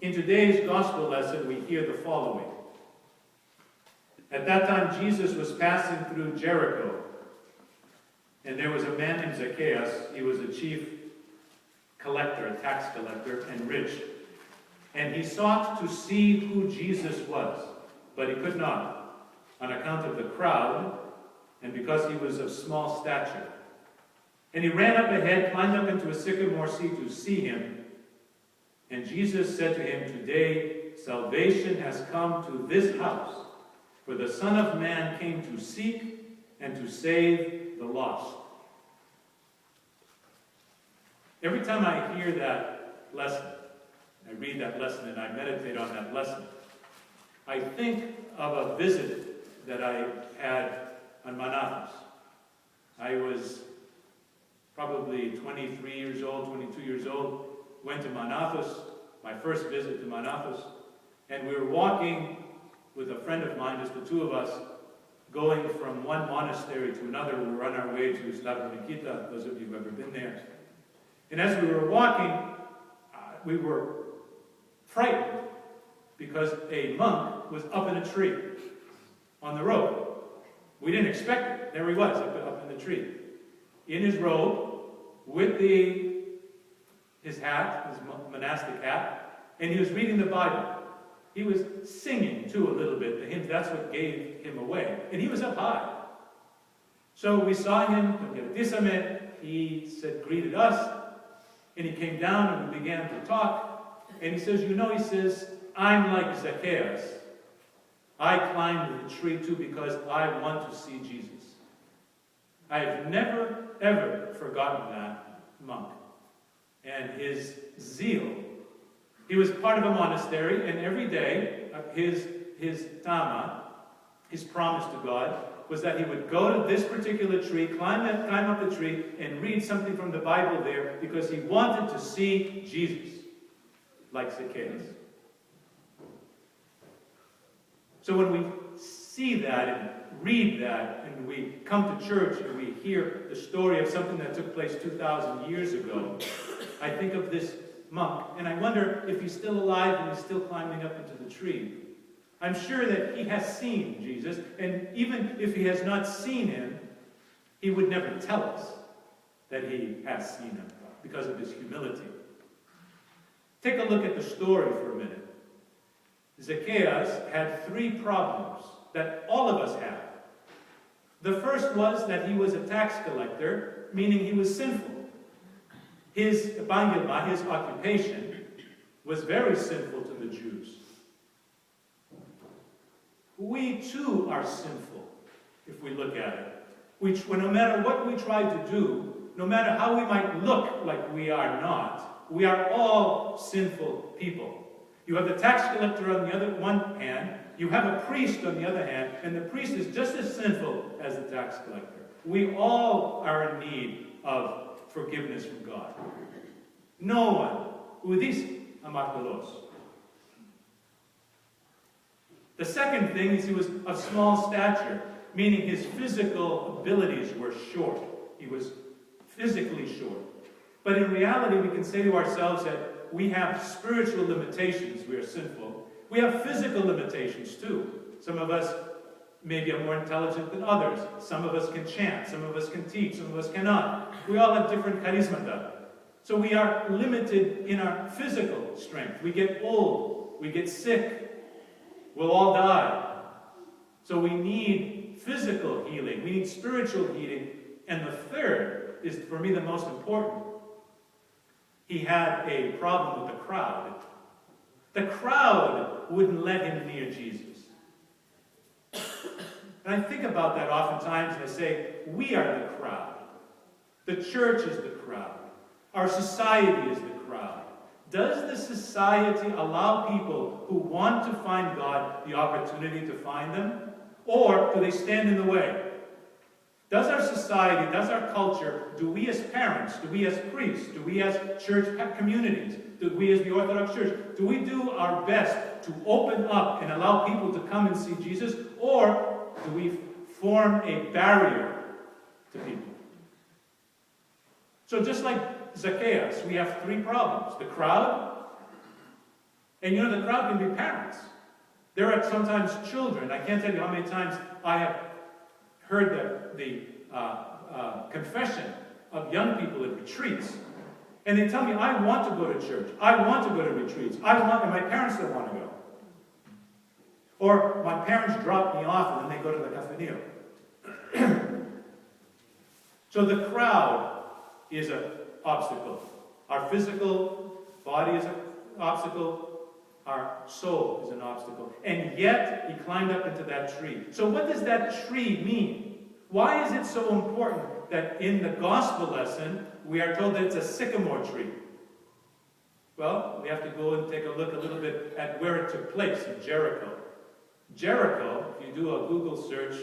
In today's gospel lesson, we hear the following. At that time, Jesus was passing through Jericho, and there was a man named Zacchaeus. He was a chief collector, a tax collector, and rich. And he sought to see who Jesus was, but he could not, on account of the crowd, and because he was of small stature. And he ran up ahead, climbed up into a sycamore seat to see him. And Jesus said to him, "Today salvation has come to this house, for the Son of Man came to seek and to save the lost." Every time I hear that lesson, I read that lesson and I meditate on that lesson, I think of a visit that I had on Manathas. I was probably 23 years old, 22 years old, went to Manathas, my first visit to Manathas, and we were walking with a friend of mine, just the two of us, going from one monastery to another. We were on our way to Slavronikita, those of you who have ever been there. And as we were walking, we were frightened because a monk was up in a tree on the road. We didn't expect it. There he was, up in the tree, in his robe, with his hat, his monastic hat, and he was reading the Bible. He was singing, too, a little bit, the hymns. That's what gave him away. And he was up high. So we saw him, he said, greeted us, and he came down and we began to talk. And he says, he says, "I'm like Zacchaeus. I climbed the tree too because I want to see Jesus." I have never, ever forgotten that monk and his zeal. He was part of a monastery, and every day his tama, his promise to God, was that he would go to this particular tree, climb up the tree, and read something from the Bible there because he wanted to see Jesus, like Zacchaeus. So when we see that and read that, and we come to church and we hear the story of something that took place 2,000 years ago, I think of this monk, and I wonder if he's still alive and he's still climbing up into the tree. I'm sure that he has seen Jesus, and even if he has not seen him, he would never tell us that he has seen him because of his humility. Take a look at the story for a minute. Zacchaeus had 3 problems that all of us have. The first was that he was a tax collector, meaning he was sinful. His epangema, his occupation, was very sinful to the Jews. We too are sinful, if we look at it. No matter what we try to do, no matter how we might look like we are not, we are all sinful people. You have the tax collector on the other one hand, you have a priest on the other hand, and the priest is just as sinful as the tax collector. We all are in need of forgiveness from God. No one. Udis amartelos. The second thing is he was of small stature, meaning his physical abilities were short. He was physically short. But in reality, we can say to ourselves that we have spiritual limitations. We are sinful. We have physical limitations too. Some of us maybe are more intelligent than others. Some of us can chant. Some of us can teach. Some of us cannot. We all have different charismata. So we are limited in our physical strength. We get old. We get sick. We'll all die. So we need physical healing. We need spiritual healing. And the third is, for me, the most important. He had a problem with the crowd. The crowd wouldn't let him near Jesus. And I think about that oftentimes, and I say, we are the crowd. The church is the crowd. Our society is the crowd. Does the society allow people who want to find God the opportunity to find them? Or do they stand in the way? Does our society, does our culture, do we as parents, do we as priests, do we as church communities, do we as the Orthodox Church, do we do our best to open up and allow people to come and see Jesus? Or do we form a barrier to people? So just like Zacchaeus, we have 3 problems. The crowd, And you know, the crowd can be parents. There are sometimes children. I can't tell you how many times I have heard the confession of young people at retreats. And they tell me, I want to go to church. I want to go to retreats. And my parents don't want to go. Or my parents drop me off and then they go to the cafeteria. So the crowd is an obstacle. Our physical body is an obstacle. Our soul is an obstacle. And yet, he climbed up into that tree. So what does that tree mean? Why is it so important that in the gospel lesson, we are told that it's a sycamore tree? Well, we have to go and take a look a little bit at where it took place in Jericho. Jericho, if you do a Google search,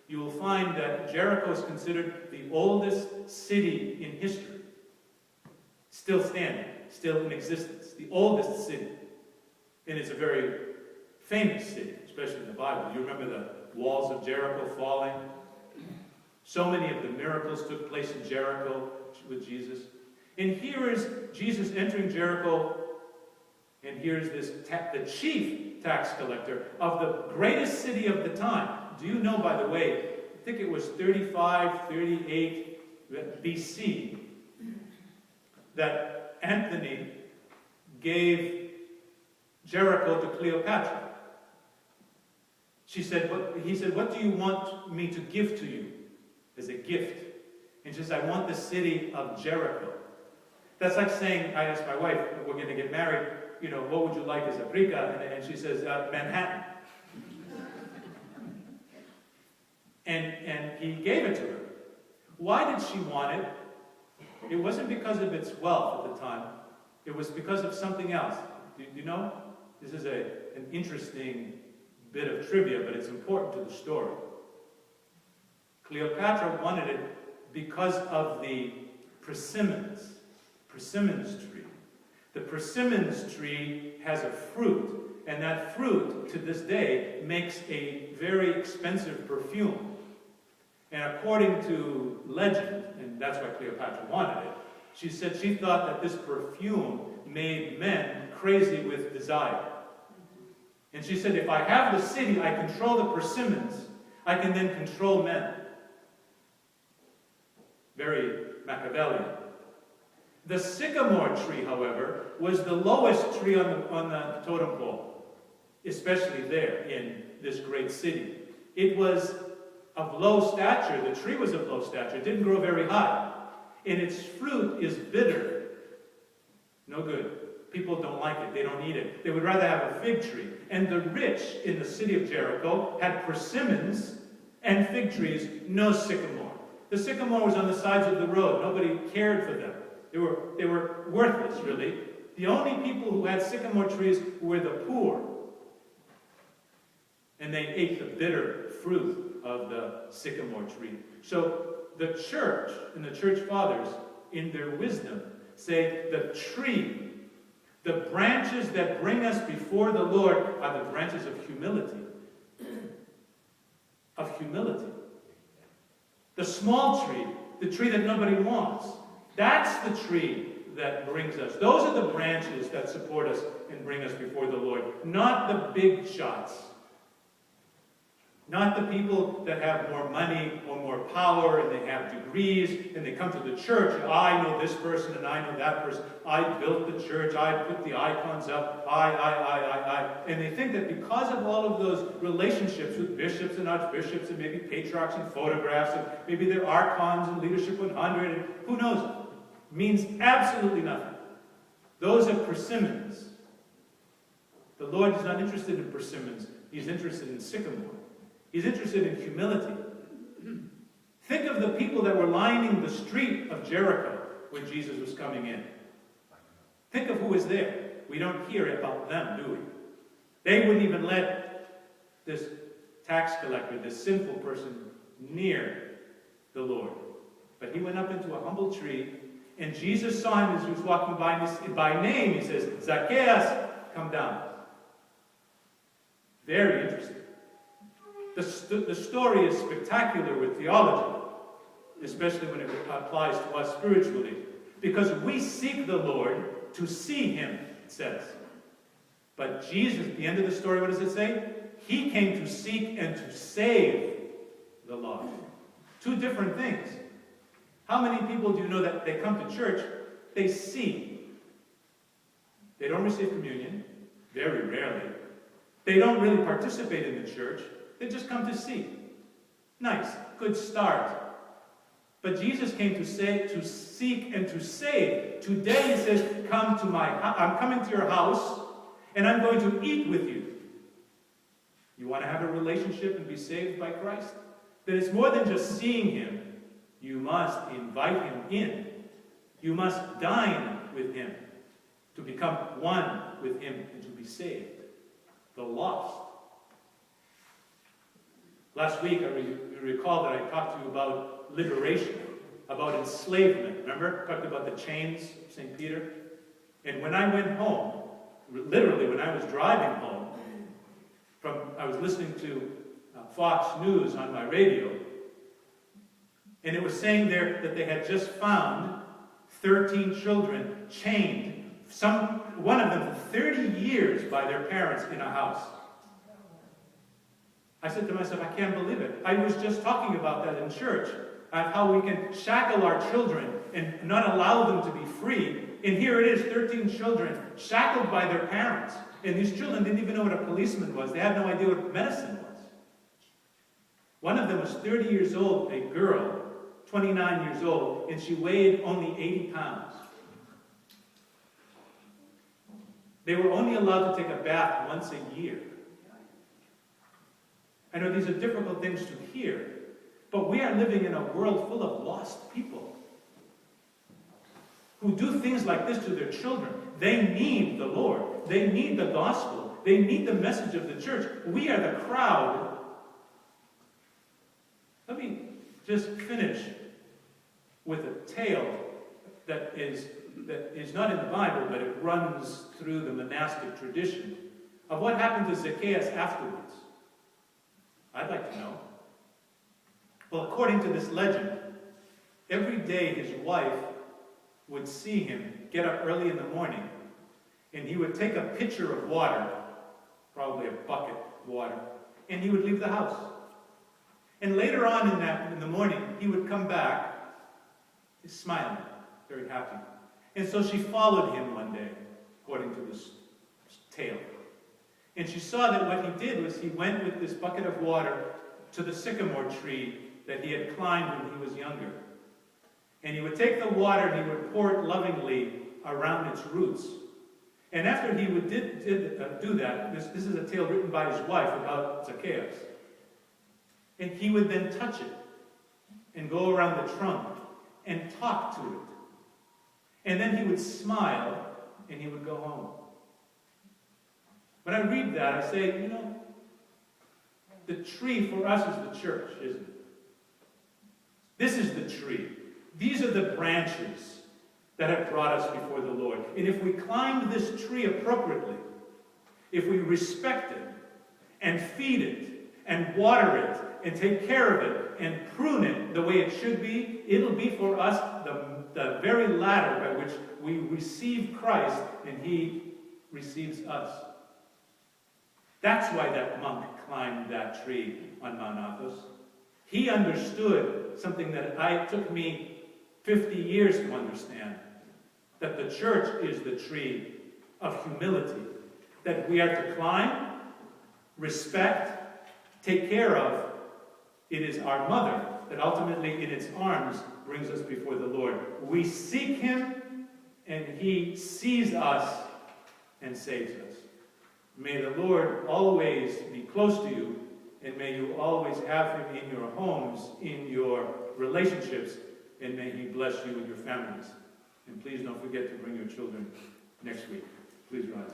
you will find that Jericho is considered the oldest city in history. Still standing, still in existence. The oldest city. And it's a very famous city, especially in the Bible. You remember the walls of Jericho falling? So many of the miracles took place in Jericho with Jesus. And here is Jesus entering Jericho, and here's the chief tax collector of the greatest city of the time. Do you know, by the way, I think it was 35, 38 BC, that Antony gave Jericho to Cleopatra. He said, what do you want me to give to you as a gift? And she says, I want the city of Jericho. That's like saying, I asked my wife, we're going to get married, what would you like as a brica? And she says, Manhattan. And he gave it to her. Why did she want it? It wasn't because of its wealth at the time. It was because of something else. Do you know? This is an interesting bit of trivia, but it's important to the story. Cleopatra wanted it because of the persimmons tree. The persimmons tree has a fruit, and that fruit, to this day, makes a very expensive perfume. And according to legend, and that's why Cleopatra wanted it, she said she thought that this perfume made men crazy with desire. And she said, if I have the city, I control the persimmons, I can then control men. Very Machiavellian. The sycamore tree, however, was the lowest tree on the totem pole, especially there in this great city. It was of low stature. The tree was of low stature. It didn't grow very high. And its fruit is bitter. No good. People don't like it. They don't eat it. They would rather have a fig tree. And the rich in the city of Jericho had persimmons and fig trees, no sycamore. The sycamore was on the sides of the road. Nobody cared for them. They were worthless, really. The only people who had sycamore trees were the poor. And they ate the bitter fruit of the sycamore tree. So the church and the church fathers, in their wisdom, say the tree, the branches that bring us before the Lord are the branches of humility. Of humility. The small tree, the tree that nobody wants, that's the tree that brings us. Those are the branches that support us and bring us before the Lord, not the big shots. Not the people that have more money or more power and they have degrees and they come to the church. I know this person and I know that person. I built the church. I put the icons up. I. And they think that because of all of those relationships with bishops and archbishops and maybe patriarchs and photographs and maybe their archons and Leadership 100 and who knows, means absolutely nothing. Those are persimmons. The Lord is not interested in persimmons. He's interested in sycamore. He's interested in humility. Think of the people that were lining the street of Jericho when Jesus was coming in. Think of who was there. We don't hear about them, do we? They wouldn't even let this tax collector, this sinful person, near the Lord. But he went up into a humble tree, and Jesus saw him as he was walking by name. He says, Zacchaeus, come down. Very interesting. The story is spectacular with theology, especially when it applies to us spiritually, because we seek the Lord to see him, it says. But Jesus, at the end of the story, what does it say? He came to seek and to save the lost. Two different things. How many people do you know that they come to church, they see? They don't receive communion, very rarely. They don't really participate in the church. They just come to see. Nice, good start. But Jesus came to seek and to save. Today he says, I'm coming to your house, and I'm going to eat with you. You want to have a relationship and be saved by Christ? Then it's more than just seeing him. You must invite him in. You must dine with him to become one with him and to be saved. The lost. Last week, you recall that I talked to you about liberation, about enslavement. Remember? I talked about the chains of St. Peter. And when I went home, literally when I was driving home, I was listening to Fox News on my radio, and it was saying there that they had just found 13 children chained, one of them for 30 years by their parents in a house. I said to myself, I can't believe it. I was just talking about that in church, of how we can shackle our children and not allow them to be free. And here it is, 13 children shackled by their parents. And these children didn't even know what a policeman was. They had no idea what medicine was. One of them was 30 years old, a girl, 29 years old, and she weighed only 80 pounds. They were only allowed to take a bath once a year. I know these are difficult things to hear, but we are living in a world full of lost people who do things like this to their children. They need the Lord. They need the gospel. They need the message of the church. We are the crowd. Let me just finish with a tale that is not in the Bible, but it runs through the monastic tradition of what happened to Zacchaeus afterwards. I'd like to know. Well, according to this legend, every day his wife would see him get up early in the morning, and he would take a pitcher of water, probably a bucket of water, and he would leave the house. And later on in the morning, he would come back, smiling, very happy. And so she followed him one day, according to this tale. And she saw that what he did was he went with this bucket of water to the sycamore tree that he had climbed when he was younger. And he would take the water and he would pour it lovingly around its roots. And after he would do that, this is a tale written by his wife about Zacchaeus. And he would then touch it and go around the trunk and talk to it. And then he would smile and he would go home. When I read that, I say, the tree for us is the church, isn't it? This is the tree. These are the branches that have brought us before the Lord. And if we climb this tree appropriately, if we respect it and feed it and water it and take care of it and prune it the way it should be, it'll be for us the very ladder by which we receive Christ and he receives us. That's why that monk climbed that tree on Mount Athos. He understood something that took me 50 years to understand, that the church is the tree of humility, that we are to climb, respect, take care of. It is our mother that ultimately in its arms brings us before the Lord. We seek him, and he sees us and saves us. May the Lord always be close to you, and may you always have him in your homes, in your relationships, and may he bless you and your families. And please don't forget to bring your children next week. Please rise.